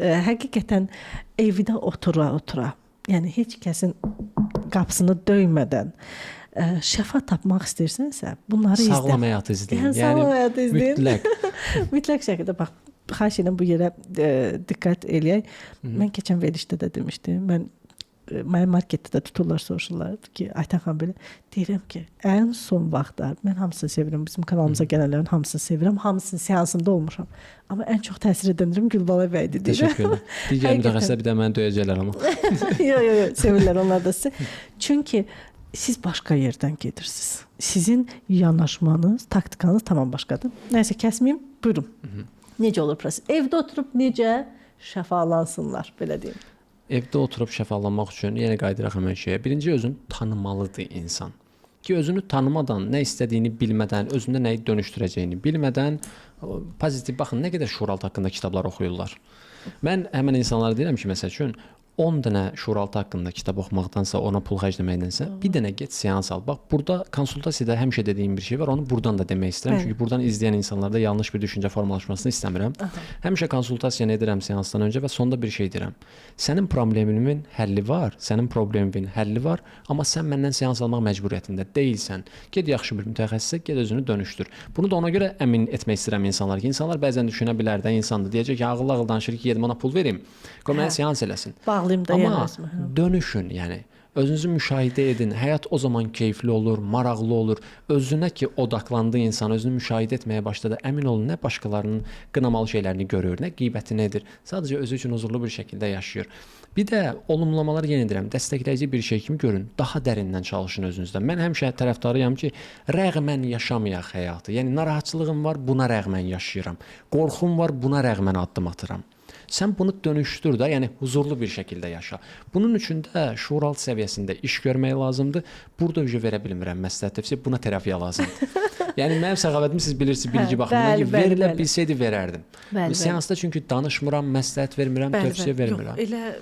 həqiqətən evdə otura-otura, yəni heç kəsin qapısını döymədən şəfa tapmaq istəyirsənsə, bunları izlə. Sağlam həyat izləyin. Sağlam həyat izləyin. Mütləq. Mütləq şəkildə bax, xahiş edirəm bu yerə diqqət eləyək. Mən keçən verilişdə də demişdim. Mənim marketdə də tuturlar, soruşurlar ki, Aytən xanım belə deyirəm ki, ən son vaxtlar mən hamısını sevirəm. Bizim kanalımıza gələnlərin hamısını sevirəm. Hamısının seansında olmuşam. Amma ən çox təsir edənlərim Gülbala bəydir deyirəm. Təşəkkürlər. Digər mütəxəssislər bir də məni döyəcəklər amma. Yox, sevirlər onlar da sizi. Çünki siz başqa yerdən gedirsiniz. Sizin yanaşmanız, taktikanız tamam başqadır. Nəysə kəsməyim, buyurun. Necə olur proses? Evdə oturub necə şəfalansınlar, belə deyim. Evdə oturub şəfalanmaq üçün yenə qayıdıraq həmin şeyə. Birinci özünü tanımalıdır insan. Ki özünü tanımadan, nə istədiyini bilmədən, özündə nəyi dönüşdürəcəyini bilmədən pozitiv baxın nə qədər şuuraltı haqqında kitablar oxuyurlar. Mən həmin insanlara deyirəm ki, məsəl üçün 10 dənə şuuraltı haqqında kitab oxumaqdansa, ona pul xərcləməkdənsə, bir dənə get seans al. Bax, burada konsultasiyada həmişə dediyim bir şey var, onu buradan da demək istəyirəm. Çünki buradan izləyən insanlarda yanlış bir düşüncə formalaşmasını istəmirəm. Həmişə konsultasiyanı edirəm seansdan öncə və sonda bir şey deyirəm. Sənin problemimin həlli var, sənin problemimin həlli var, amma sən məndən seans almaq məcburiyyətində deyilsən. Get yaxşı bir mütəxəssisə, get özünü dönüşdür. Bunu da ona görə əmin etmək istəyirəm insanlar ki, insanlar bəzən düşünə bilər də, insandır. Deyəcək ki, ağıllı-ağıllı danışır ki, gedim ona pul verim, qoy mənə seans eləsin. Amma dönüşün, yəni özünüzü müşahidə edin. Həyat o zaman keyfli olur, maraqlı olur. Özünə ki odaqlandığı insan özünü müşahidə etməyə başladı. Əmin olun, nə başqalarının qınamalı şeylərini görür, nə qeybətini edir. Sadəcə özü üçün huzurlu bir şəkildə yaşayır. Bir də olumlamalar yenə deyirəm, dəstəkləyici bir şey kimi görün. Daha dərindən çalışın özünüzdə. Mən həmişə tərəfdarıyam ki, rəğmən yaşamayaq həyatı. Yəni narahatçılığım var, buna rəğmən yaşayıram. Qorxum var, buna rəğmən addım atıram. Sən bunu dönüşdür də, yəni huzurlu bir şəkildə yaşa. Bunun üçün də şuuraltı səviyyəsində iş görmək lazımdır. Burada verə bilmirəm məsləhət tövsiyə, buna terapiya lazımdır. Yəni mənim səxavətimi siz bilirsiniz, bilgi baxımından ki, verilə bilsəydi verərdim. Seansda çünki danışmıram, məsləhət vermirəm, tövsiyə vermirəm. Yox, elə